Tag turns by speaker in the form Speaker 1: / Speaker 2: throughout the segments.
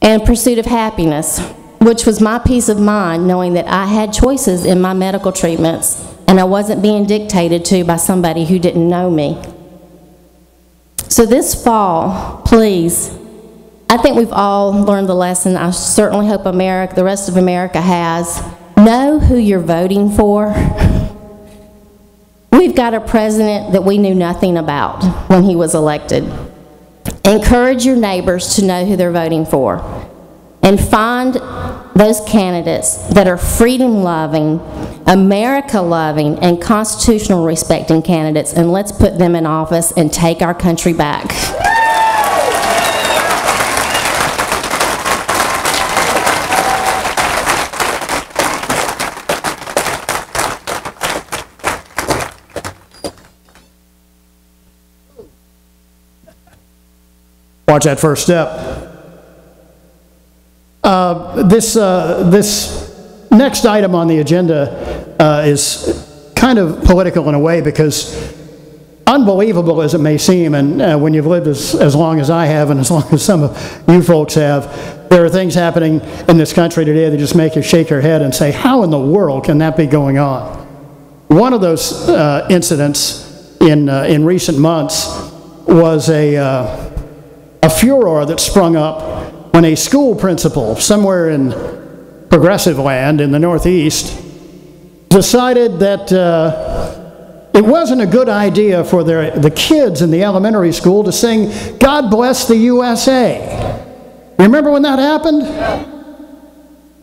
Speaker 1: and pursuit of happiness, which was my peace of mind, knowing that I had choices in my medical treatments and I wasn't being dictated to by somebody who didn't know me. So this fall, please, I think we've all learned the lesson. I certainly hope America, the rest of America has. Know who you're voting for. We've got a president that we knew nothing about when he was elected. Encourage your neighbors to know who they're voting for. And find those candidates that are freedom-loving, America-loving, and constitutional-respecting candidates, and let's put them in office and take our country back.
Speaker 2: Watch that first step. This next item on the agenda is kind of political in a way, because unbelievable as it may seem, and when you've lived as long as I have and as long as some of you folks have, there are things happening in this country today that just make you shake your head and say, how in the world can that be going on? One of those incidents in recent months was a furor that sprung up when a school principal somewhere in progressive land in the Northeast decided that it wasn't a good idea for the kids in the elementary school to sing "God Bless the USA." You remember when that happened?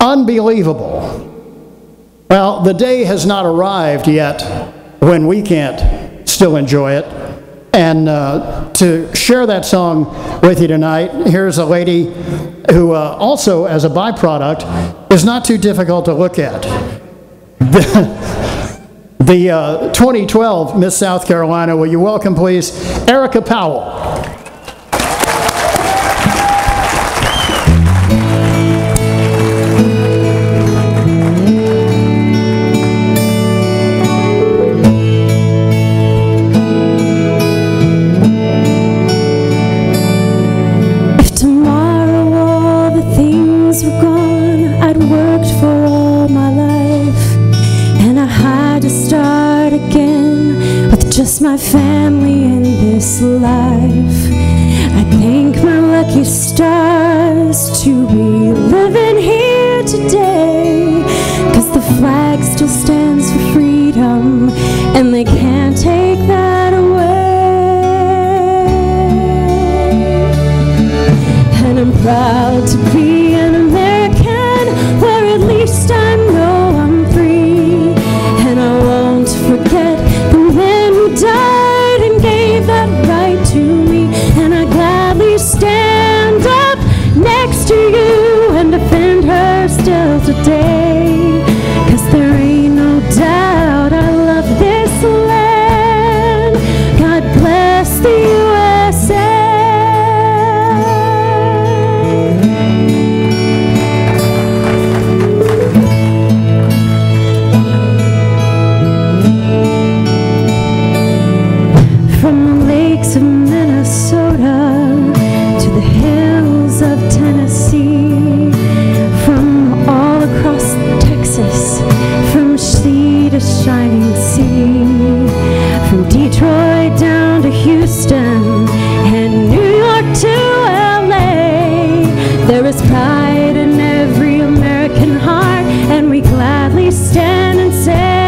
Speaker 2: Unbelievable. Well, the day has not arrived yet when we can't still enjoy it. And to share that song with you tonight, here's a lady who also, as a byproduct, is not too difficult to look at. The 2012 Miss South Carolina, will you welcome, please, Erica Powell.
Speaker 3: Just my family in this life. I thank my lucky stars to be living here today, 'cause the flag still stands for freedom and they can't take that away. And I'm proud to be an American, where at least I know I'm free, and I won't forget died and gave that right to me, and I gladly stand up next to you and defend her still today, 'cause there ain't no doubt I love this land. God bless the USA. Of Minnesota to the hills of Tennessee, from all across Texas, from sea to shining sea, from Detroit down to Houston and New York to LA, there is pride in every American heart, and we gladly stand and say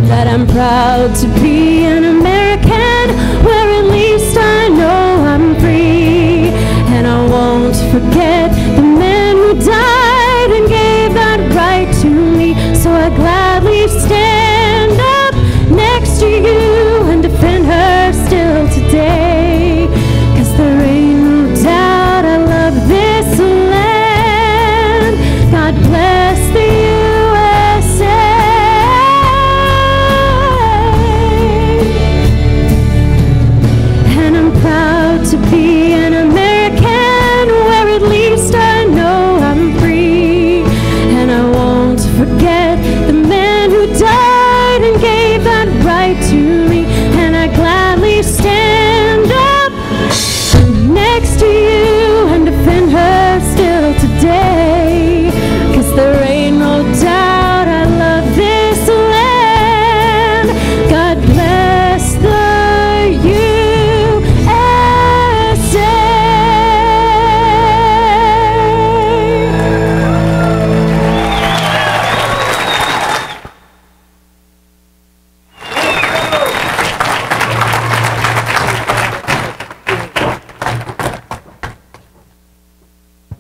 Speaker 3: that I'm proud to be an American, where at least I know I'm free, and I won't forget the men who died and gave that right to me, so I gladly stand up next to you and defend her still today, 'cause there ain't no doubt I love this land. God bless the USA. Proud to be an American, where at least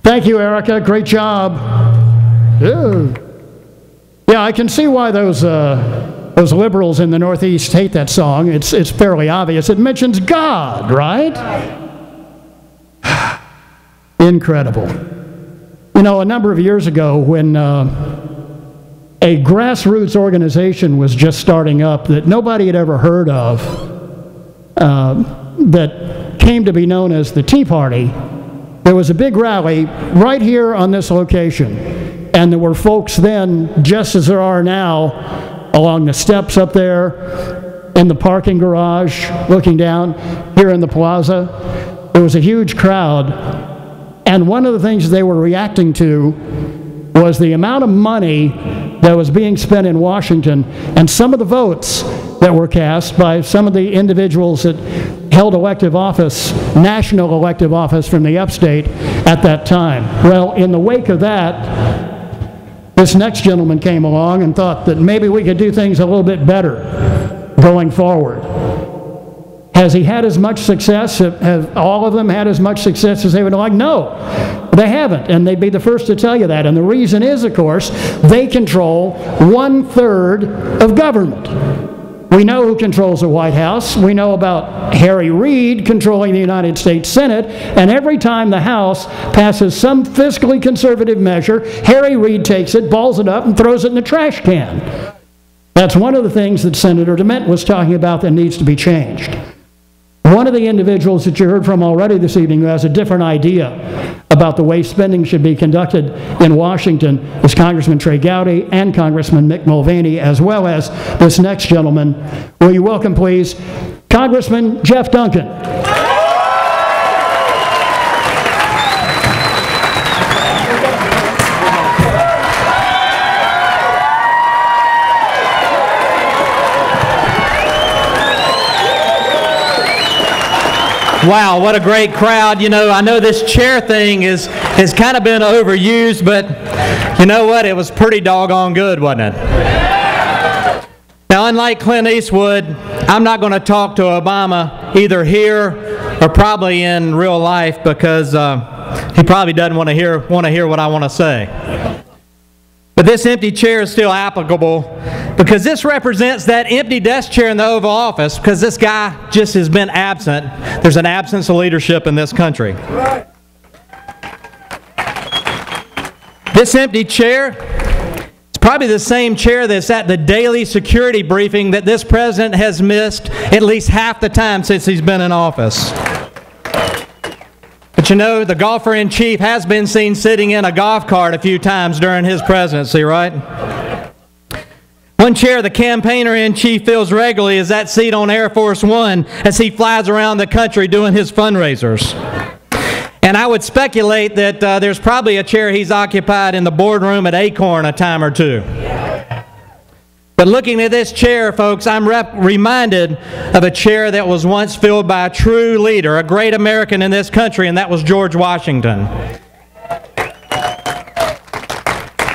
Speaker 2: Thank you, Erica. Great job. Yeah, I can see why those liberals in the Northeast hate that song. It's fairly obvious. It mentions God, right? Incredible. You know, a number of years ago when a grassroots organization was just starting up that nobody had ever heard of, that came to be known as the Tea Party, there was a big rally right here on this location. And there were folks then, just as there are now, along the steps up there, in the parking garage, looking down, here in the plaza. There was a huge crowd. And one of the things they were reacting to was the amount of money that was being spent in Washington and some of the votes that were cast by some of the individuals that held elective office, national elective office from the upstate at that time. Well, in the wake of that, this next gentleman came along and thought that maybe we could do things a little bit better going forward. Has he had as much success? Have all of them had as much success as they would like? No, they haven't, and they'd be the first to tell you that. And the reason is, of course, they control 1/3 of government. We know who controls the White House. We know about Harry Reid controlling the United States Senate, and every time the House passes some fiscally conservative measure, Harry Reid takes it, balls it up, and throws it in the trash can. That's one of the things that Senator DeMint was talking about that needs to be changed. One of the individuals that you heard from already this evening who has a different idea about the way spending should be conducted in Washington is Congressman Trey Gowdy and Congressman Mick Mulvaney, as well as this next gentleman. Will you welcome, please, Congressman Jeff Duncan.
Speaker 4: Wow, what a great crowd. You know, I know this chair thing has kind of been overused, but you know what? It was pretty doggone good, wasn't it? Now, unlike Clint Eastwood, I'm not going to talk to Obama either here or probably in real life because he probably doesn't want to hear what I want to say. But this empty chair is still applicable because this represents that empty desk chair in the Oval Office because this guy just has been absent. There's an absence of leadership in this country. This empty chair is probably the same chair that's at the daily security briefing that this president has missed at least half the time since he's been in office. But you know, the golfer-in-chief has been seen sitting in a golf cart a few times during his presidency, right? One chair the campaigner-in-chief fills regularly is that seat on Air Force One as he flies around the country doing his fundraisers. And I would speculate that there's probably a chair he's occupied in the boardroom at Acorn a time or two. But looking at this chair, folks, I'm reminded of a chair that was once filled by a true leader, a great American in this country, and that was George Washington.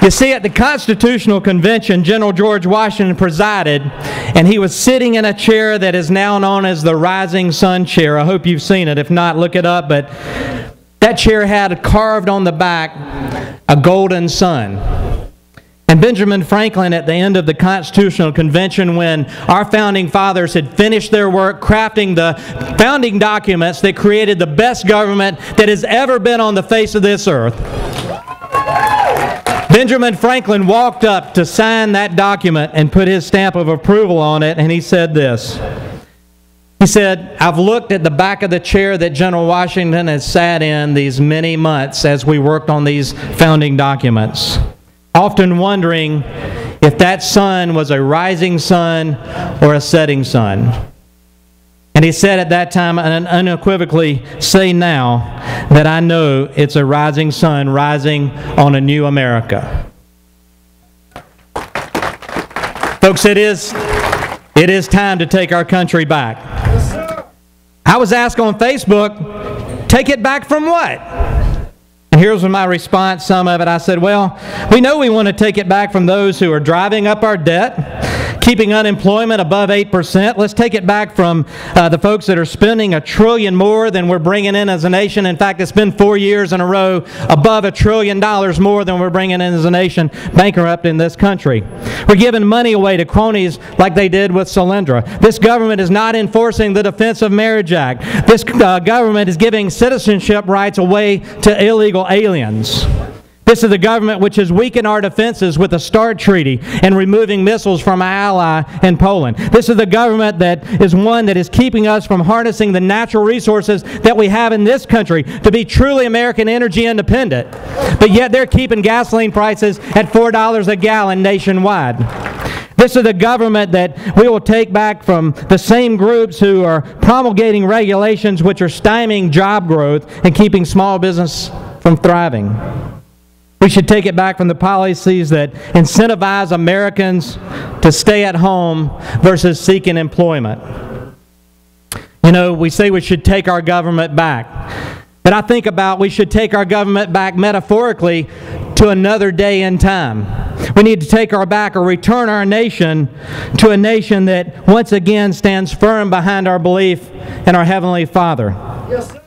Speaker 4: You see, at the Constitutional Convention, General George Washington presided, and he was sitting in a chair that is now known as the Rising Sun chair. I hope you've seen it. If not, look it up. But that chair had carved on the back a golden sun. And Benjamin Franklin, at the end of the Constitutional Convention, when our founding fathers had finished their work crafting the founding documents that created the best government that has ever been on the face of this earth, Benjamin Franklin walked up to sign that document and put his stamp of approval on it, and he said this. He said, "I've looked at the back of the chair that General Washington has sat in these many months as we worked on these founding documents, often wondering if that sun was a rising sun or a setting sun." And he said at that time, and unequivocally say now, that I know it's a rising sun rising on a new America. Folks, it is time to take our country back. I was asked on Facebook, take it back from what? And here's my response, some of it. I said, well, we know we want to take it back from those who are driving up our debt, keeping unemployment above 8%. Let's take it back from the folks that are spending $1 trillion more than we're bringing in as a nation. In fact, it's been 4 years in a row above $1 trillion more than we're bringing in as a nation, bankrupting this country. We're giving money away to cronies like they did with Solyndra. This government is not enforcing the Defense of Marriage Act. This government is giving citizenship rights away to illegal aliens. This is the government which has weakened our defenses with the START Treaty and removing missiles from our ally in Poland. This is the government that is one that is keeping us from harnessing the natural resources that we have in this country to be truly American energy independent. But yet they're keeping gasoline prices at $4 a gallon nationwide. This is the government that we will take back from the same groups who are promulgating regulations which are stymieing job growth and keeping small business from thriving. We should take it back from the policies that incentivize Americans to stay at home versus seeking employment. You know, we say we should take our government back. But I think about we should take our government back metaphorically to another day in time. We need to take our back or return our nation to a nation that once again stands firm behind our belief in our Heavenly Father. Yes, sir.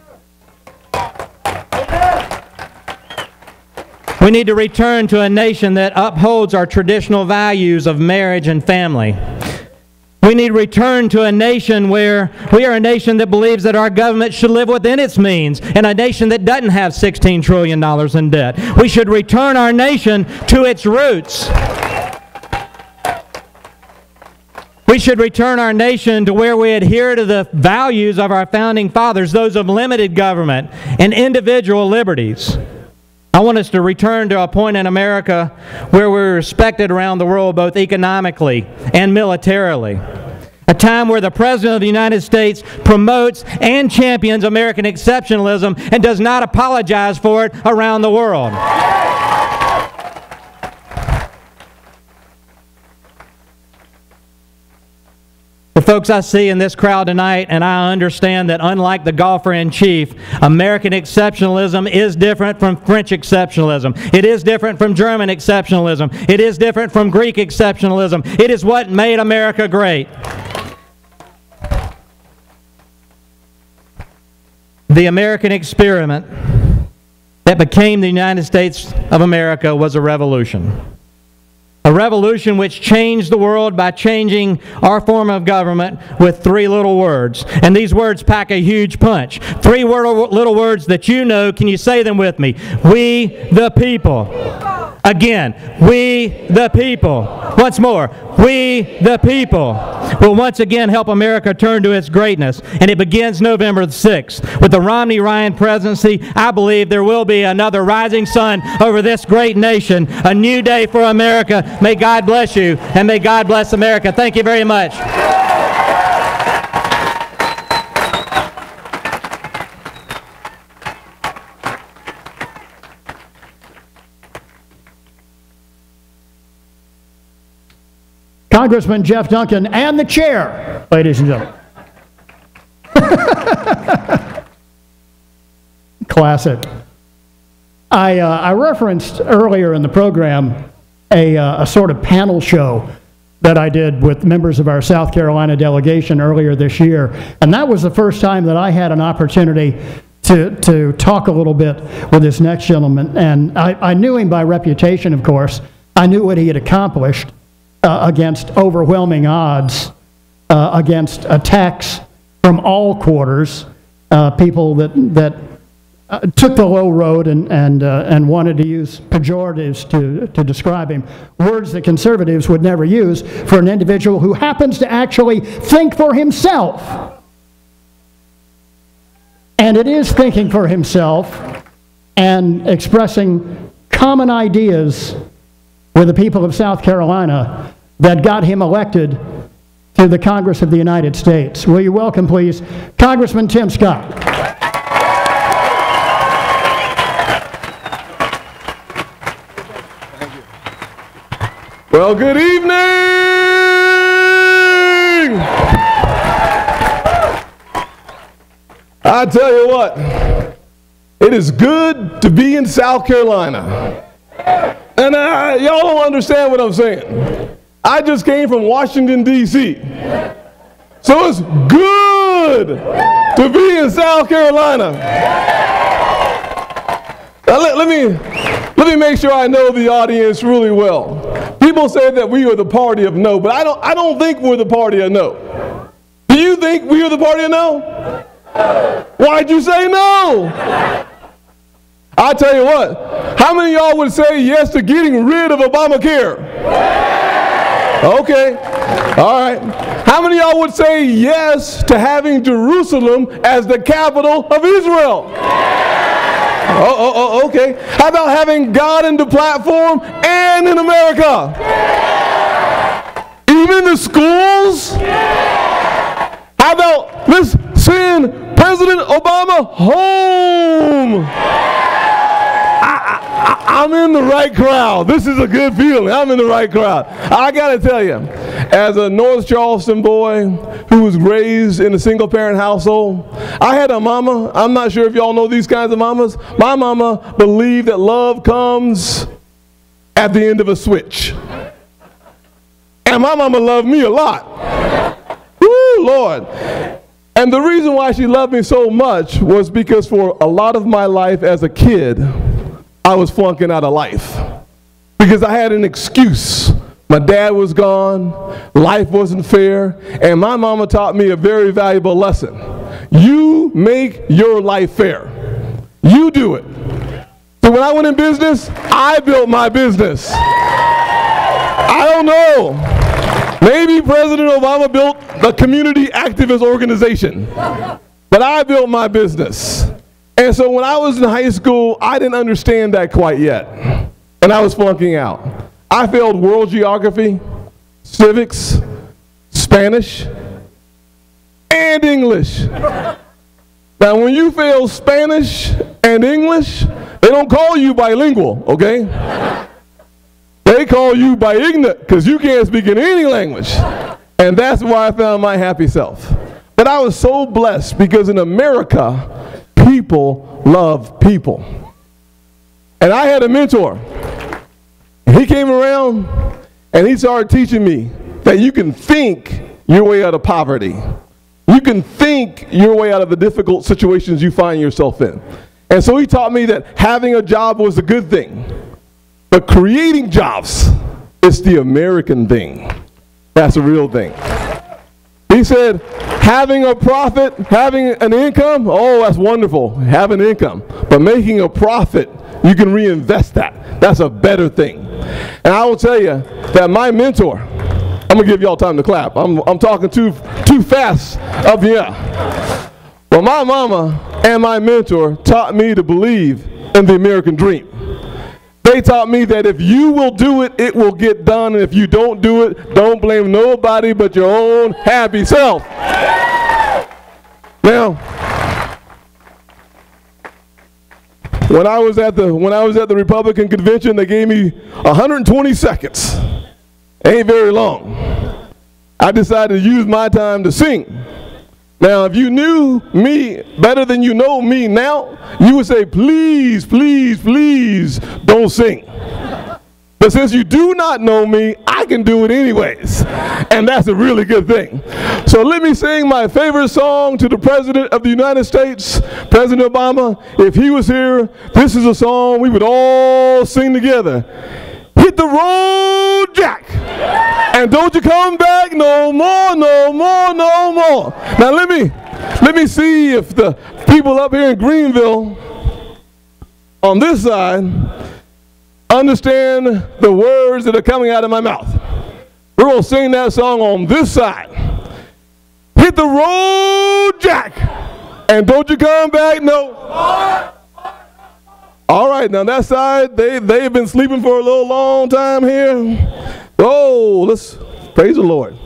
Speaker 4: We need to return to a nation that upholds our traditional values of marriage and family. We need to return to a nation where we are a nation that believes that our government should live within its means, and a nation that doesn't have $16 trillion in debt. We should return our nation to its roots. We should return our nation to where we adhere to the values of our founding fathers, those of limited government and individual liberties. I want us to return to a point in America where we're respected around the world both economically and militarily. A time where the President of the United States promotes and champions American exceptionalism and does not apologize for it around the world. The folks I see in this crowd tonight, and I understand that unlike the golfer-in-chief, American exceptionalism is different from French exceptionalism. It is different from German exceptionalism. It is different from Greek exceptionalism. It is what made America great. The American experiment that became the United States of America was a revolution. A revolution which changed the world by changing our form of government with three little words. And these words pack a huge punch. Three little words that you know. Can you say them with me? We the people. Again, we the people. Once more, we the people will once again help America turn to its greatness. And it begins November the 6th. With the Romney-Ryan presidency, I believe there will be another rising sun over this great nation. A new day for America. May God bless you, and may God bless America. Thank you very much.
Speaker 2: Congressman Jeff Duncan and the chair, ladies and gentlemen. Classic. I referenced earlier in the program a sort of panel show that I did with members of our South Carolina delegation earlier this year. And that was the first time that I had an opportunity to talk a little bit with this next gentleman. And I knew him by reputation, of course. I knew what he had accomplished against overwhelming odds, against attacks from all quarters, people that took the low road and wanted to use pejoratives to describe him, words that conservatives would never use for an individual who happens to actually think for himself. And it is thinking for himself and expressing common ideas with the people of South Carolina that got him elected to the Congress of the United States. Will you welcome, please, Congressman Tim Scott.
Speaker 5: Well, good evening! I tell you what, it is good to be in South Carolina. And y'all don't understand what I'm saying. I just came from Washington, D.C. So it's good to be in South Carolina. Now let me make sure I know the audience really well. People say that we are the party of no, but I don't think we're the party of no. Do you think we are the party of no? Why'd you say no? I tell you what, how many of y'all would say yes to getting rid of Obamacare? Okay, all right. How many of y'all would say yes to having Jerusalem as the capital of Israel? Okay. How about having God in the platform and in America? Even the schools? How about let's send President Obama home? I'm in the right crowd. This is a good feeling. I'm in the right crowd. I got to tell you, as a North Charleston boy who was raised in a single-parent household, I had a mama. I'm not sure if y'all know these kinds of mamas. My mama believed that love comes at the end of a switch. And my mama loved me a lot. Woo, Lord. And the reason why she loved me so much was because for a lot of my life as a kid, I was flunking out of life because I had an excuse. My dad was gone, life wasn't fair, and my mama taught me a very valuable lesson. You make your life fair. You do it. So when I went in business, I built my business. I don't know. Maybe President Obama built the community activist organization, but I built my business. And so when I was in high school, I didn't understand that quite yet. And I was flunking out. I failed world geography, civics, Spanish, and English. Now when you fail Spanish and English, they don't call you bilingual, okay? They call you bi-ignorant because you can't speak in any language. And that's where I found my happy self. But I was so blessed because in America, people love people. And I had a mentor. He came around and he started teaching me that you can think your way out of poverty. You can think your way out of the difficult situations you find yourself in. And so he taught me that having a job was a good thing. But creating jobs is the American thing. That's a real thing. He said, having a profit, having an income, oh, that's wonderful, have an income. But making a profit, you can reinvest that. That's a better thing. And I will tell you that my mentor, I'm going to give y'all time to clap. I'm talking too fast up here. Well, my mama and my mentor taught me to believe in the American dream. They taught me that if you will do it, it will get done. And if you don't do it, don't blame nobody but your own happy self. Now, when I was at the Republican convention, they gave me 120 seconds. Ain't very long. I decided to use my time to sing. Now, if you knew me better than you know me now, you would say, please, please, please don't sing. But since you do not know me, I can do it anyways. And that's a really good thing. So let me sing my favorite song to the President of the United States, President Obama. If he was here, this is a song we would all sing together. Hit the road, Jack. And don't you come back no more, no more, no more. Now let me see if the people up here in Greenville on this side understand the words that are coming out of my mouth. We're going to sing that song on this side. Hit the road, Jack. And don't you come back no more. All right, now that side, they've been sleeping for a little long time here. Oh, let's praise the Lord.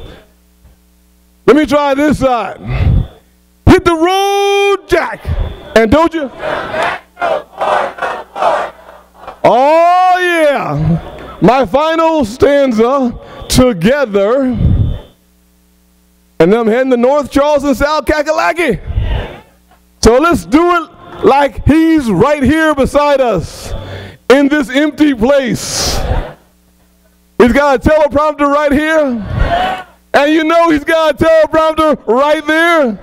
Speaker 5: Let me try this side. Hit the road, Jack. And don't you? Oh, yeah. My final stanza, together. And then I'm heading to North Charleston, South Kakalaki. So let's do it like he's right here beside us in this empty place. He's got a teleprompter right here. And you know he's got a teleprompter right there.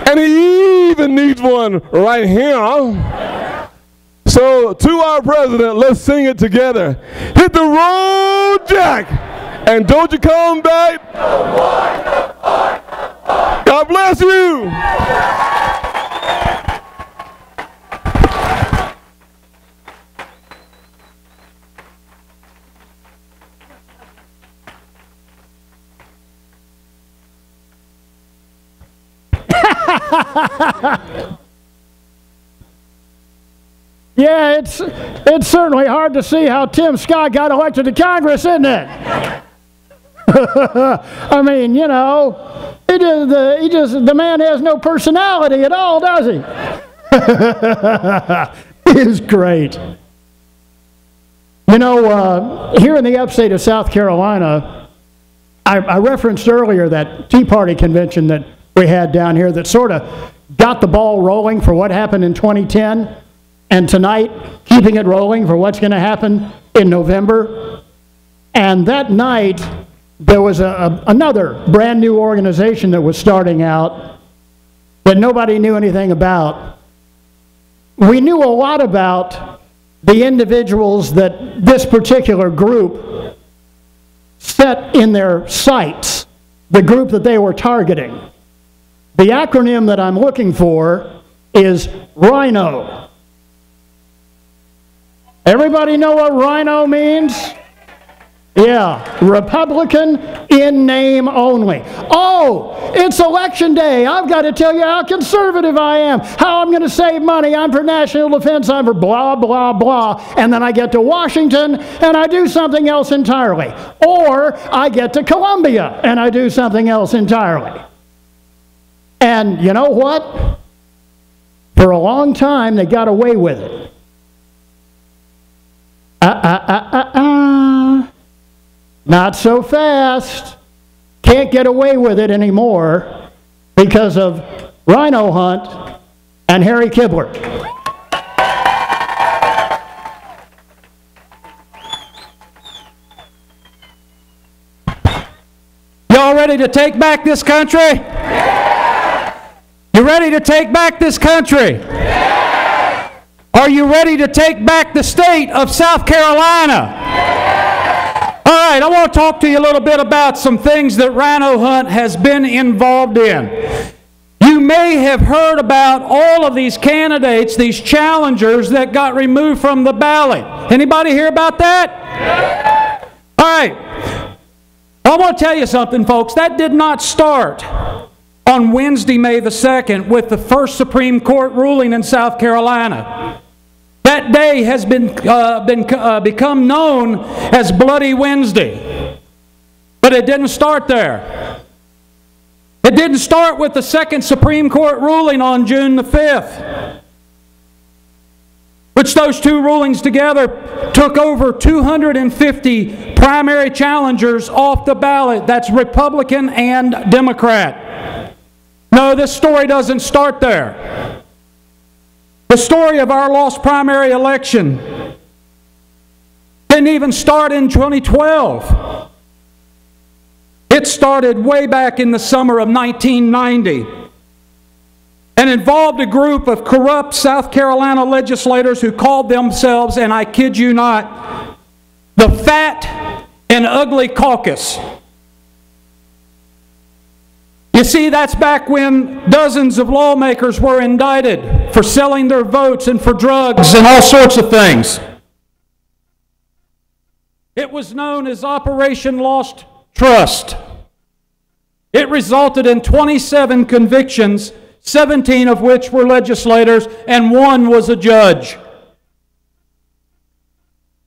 Speaker 5: And he even needs one right here. So to our president, let's sing it together. Hit the road, Jack. And don't you come back. God bless you.
Speaker 2: Yeah, it's certainly hard to see how Tim Scott got elected to Congress, isn't it? I mean, you know, the man has no personality at all, does he? It is great. You know, here in the upstate of South Carolina, I referenced earlier that Tea Party convention that we had down here that sort of got the ball rolling for what happened in 2010, and tonight keeping it rolling for what's going to happen in November. And that night, there was another brand new organization that was starting out that nobody knew anything about. We knew a lot about the individuals that this particular group set in their sights, the group that they were targeting. The acronym that I'm looking for is RHINO. Everybody know what RHINO means? Yeah, Republican in name only. Oh, it's election day. I've got to tell you how conservative I am, how I'm going to save money. I'm for national defense. I'm for blah, blah, blah. And then I get to Washington and I do something else entirely. Or I get to Columbia and I do something else entirely. And you know what? For a long time, they got away with it. Not so fast. Can't get away with it anymore because of Rhino Hunt and Harry Kibler.
Speaker 6: Y'all ready to take back this country? You ready to take back this country? Are you ready to take back the state of South Carolina? All right, I want to talk to you a little bit about some things that Rhino Hunt has been involved in. You may have heard about all of these candidates, these challengers that got removed from the ballot. Anybody hear about that? All right. I want to tell you something, folks. That did not start on Wednesday, May the 2nd, with the first Supreme Court ruling in South Carolina. That day has become known as Bloody Wednesday. But it didn't start there. It didn't start with the second Supreme Court ruling on June the 5th, which those two rulings together took over 250 primary challengers off the ballot. That's Republican and Democrat. No, this story doesn't start there. The story of our lost primary election didn't even start in 2012. It started way back in the summer of 1990 and involved a group of corrupt South Carolina legislators who called themselves, and I kid you not, the Fat and Ugly Caucus. You see, that's back when dozens of lawmakers were indicted for selling their votes and for drugs and all sorts of things. It was known as Operation Lost Trust. It resulted in 27 convictions, 17 of which were legislators, and 1 was a judge.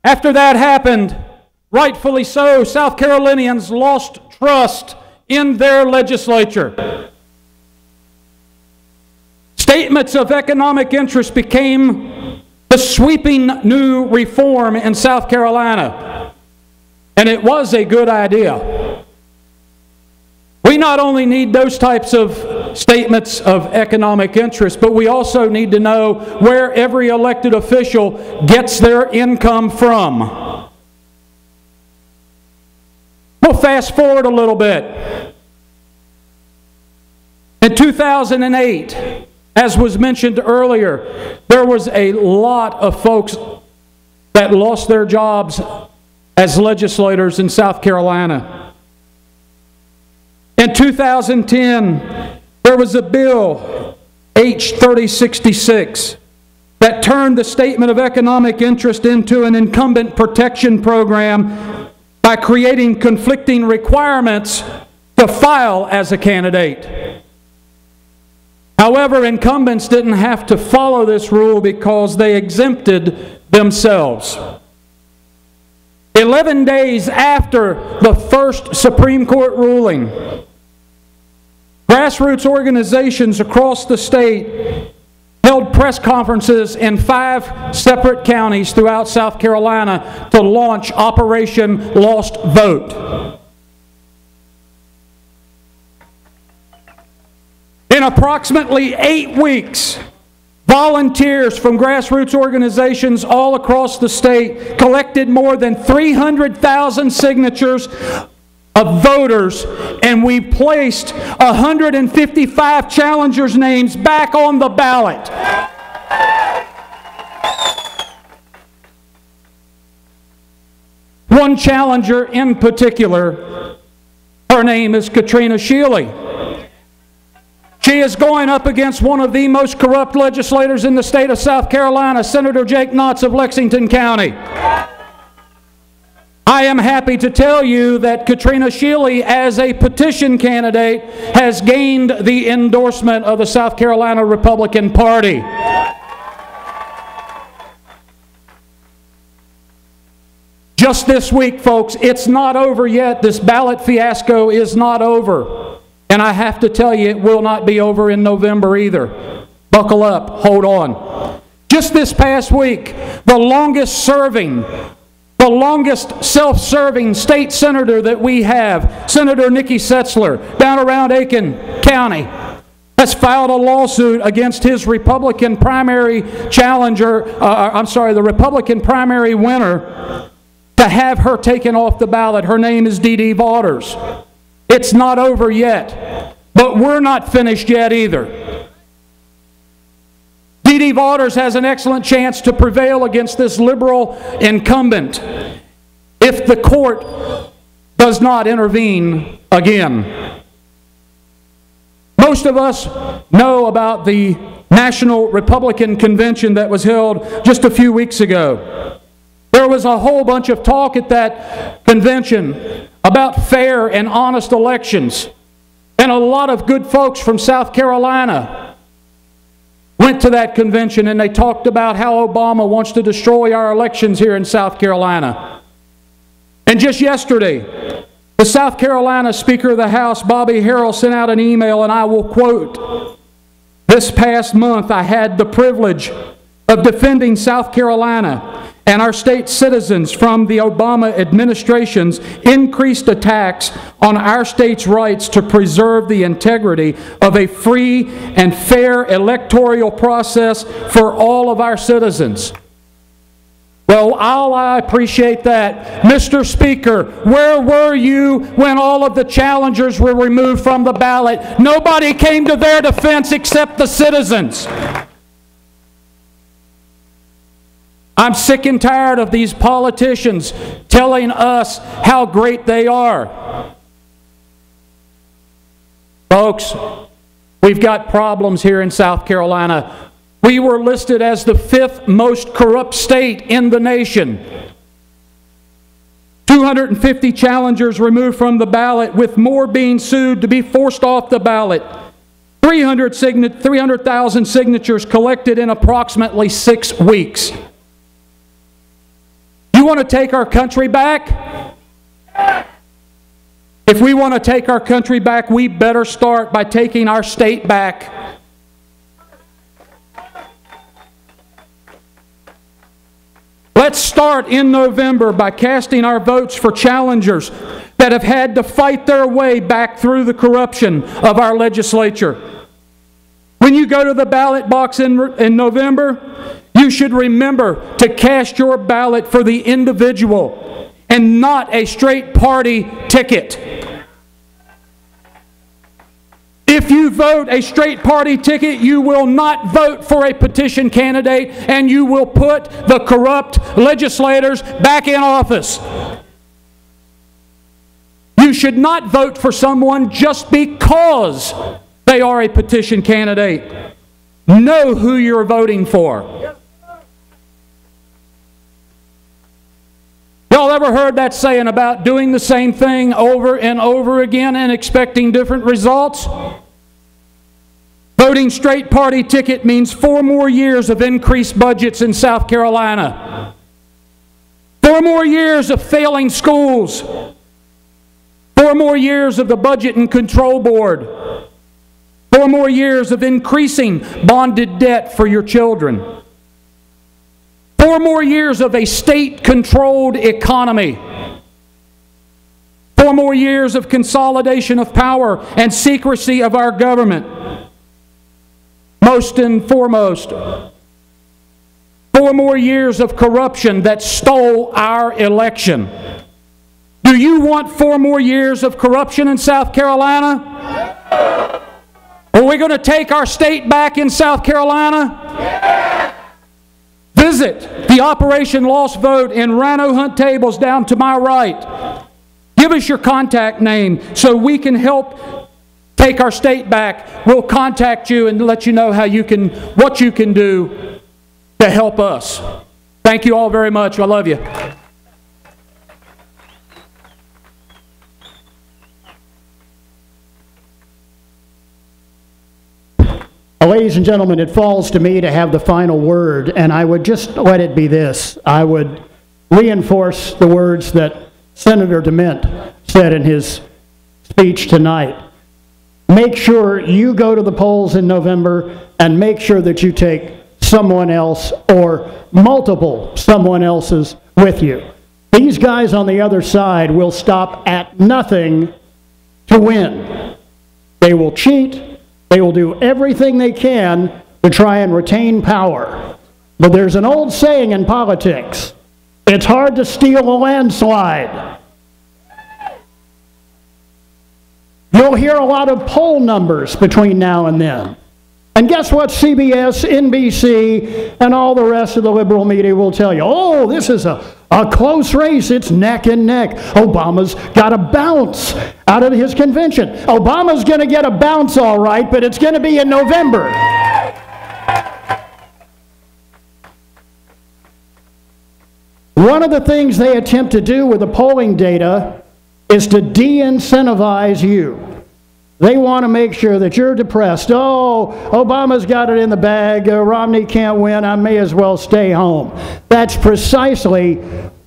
Speaker 6: After that happened, rightfully so, South Carolinians lost trust in their legislature. Statements of economic interest became the sweeping new reform in South Carolina. And it was a good idea. We not only need those types of statements of economic interest, but we also need to know where every elected official gets their income from. We'll fast forward a little bit. In 2008, as was mentioned earlier, there was a lot of folks that lost their jobs as legislators in South Carolina. In 2010, there was a bill, H. 3066, that turned the Statement of Economic Interest into an incumbent protection program by creating conflicting requirements to file as a candidate. However, incumbents didn't have to follow this rule because they exempted themselves. 11 days after the first Supreme Court ruling, grassroots organizations across the state held press conferences in 5 separate counties throughout South Carolina to launch Operation Lost Vote. In approximately 8 weeks, volunteers from grassroots organizations all across the state collected more than 300,000 signatures of voters, and we placed 155 challengers' names back on the ballot. One challenger in particular, her name is Katrina Shealy. She is going up against one of the most corrupt legislators in the state of South Carolina, Senator Jake Knotts of Lexington County. I am happy to tell you that Katrina Shealy, as a petition candidate, has gained the endorsement of the South Carolina Republican Party. Just this week, folks, it's not over yet. This ballot fiasco is not over. And I have to tell you, it will not be over in November either. Buckle up. Hold on. Just this past week, the longest self-serving state senator that we have, Senator Nikki Setzler, down around Aiken County, has filed a lawsuit against his Republican primary challenger, the Republican primary winner, to have her taken off the ballot. Her name is Dee Dee Vaughter. It's not over yet, but we're not finished yet either. Dee Dee Vaughter has an excellent chance to prevail against this liberal incumbent if the court does not intervene again. Most of us know about the National Republican Convention that was held just a few weeks ago. There was a whole bunch of talk at that convention about fair and honest elections. And a lot of good folks from South Carolina went to that convention, and they talked about how Obama wants to destroy our elections here in South Carolina. And just yesterday, the South Carolina Speaker of the House, Bobby Harrell, sent out an email, and I will quote, "This past month I had the privilege of defending South Carolina and our state citizens from the Obama administration's increased attacks on our state's rights to preserve the integrity of a free and fair electoral process for all of our citizens." Well, I appreciate that. Mr. Speaker, where were you when all of the challengers were removed from the ballot? Nobody came to their defense except the citizens. I'm sick and tired of these politicians telling us how great they are. Folks, we've got problems here in South Carolina. We were listed as the 5th most corrupt state in the nation. 250 challengers removed from the ballot, with more being sued to be forced off the ballot. 300,000 signatures collected in approximately 6 weeks. You want to take our country back? If we want to take our country back, we better start by taking our state back. Let's start in November by casting our votes for challengers that have had to fight their way back through the corruption of our legislature. When you go to the ballot box in November, you should remember to cast your ballot for the individual and not a straight party ticket. If you vote a straight party ticket, you will not vote for a petition candidate, and you will put the corrupt legislators back in office. You should not vote for someone just because they are a petition candidate. Know who you're voting for. Y'all ever heard that saying about doing the same thing over and over again and expecting different results? Voting straight party ticket means 4 more years of increased budgets in South Carolina. 4 more years of failing schools. 4 more years of the Budget and Control Board. 4 more years of increasing bonded debt for your children. 4 more years of a state-controlled economy. 4 more years of consolidation of power and secrecy of our government. Most and foremost, 4 more years of corruption that stole our election. Do you want 4 more years of corruption in South Carolina? Are we going to take our state back in South Carolina? Visit the Operation Lost Vote in Rhino Hunt tables down to my right. Give us your contact name so we can help take our state back. We'll contact you and let you know what you can do to help us. Thank you all very much. I love you.
Speaker 2: Ladies and gentlemen, it falls to me to have the final word, and I would just let it be this. I would reinforce the words that Senator DeMint said in his speech tonight. Make sure you go to the polls in November and make sure that you take someone else or multiple someone else's with you. These guys on the other side will stop at nothing to win. They will cheat. They will do everything they can to try and retain power. But there's an old saying in politics, it's hard to steal a landslide. You'll hear a lot of poll numbers between now and then. And guess what CBS, NBC, and all the rest of the liberal media will tell you? Oh, this is a close race. It's neck and neck. Obama's got a bounce out of his convention. Obama's going to get a bounce all right, but it's going to be in November. One of the things they attempt to do with the polling data is to de-incentivize you. They want to make sure that you're depressed. Oh, Obama's got it in the bag. Romney can't win. I may as well stay home. That's precisely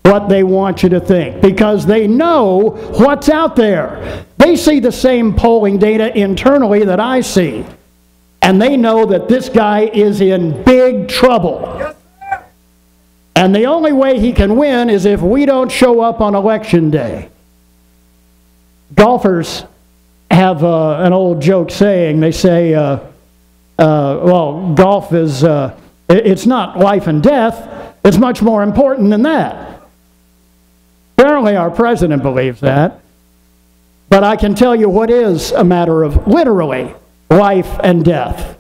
Speaker 2: what they want you to think, because they know what's out there. They see the same polling data internally that I see, and they know that this guy is in big trouble. And the only way he can win is if we don't show up on Election Day. Golfers have an old joke saying, they say, well, golf is, it's not life and death, it's much more important than that. Apparently our president believes that, but I can tell you what is a matter of literally life and death.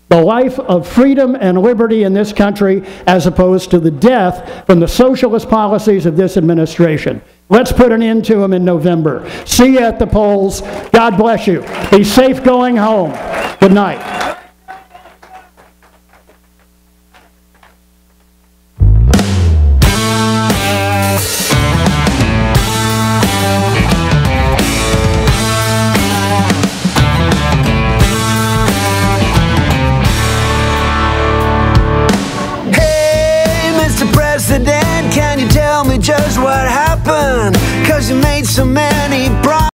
Speaker 2: The life of freedom and liberty in this country as opposed to the death from the socialist policies of this administration. Let's put an end to them in November. See you at the polls. God bless you. Be safe going home. Good night.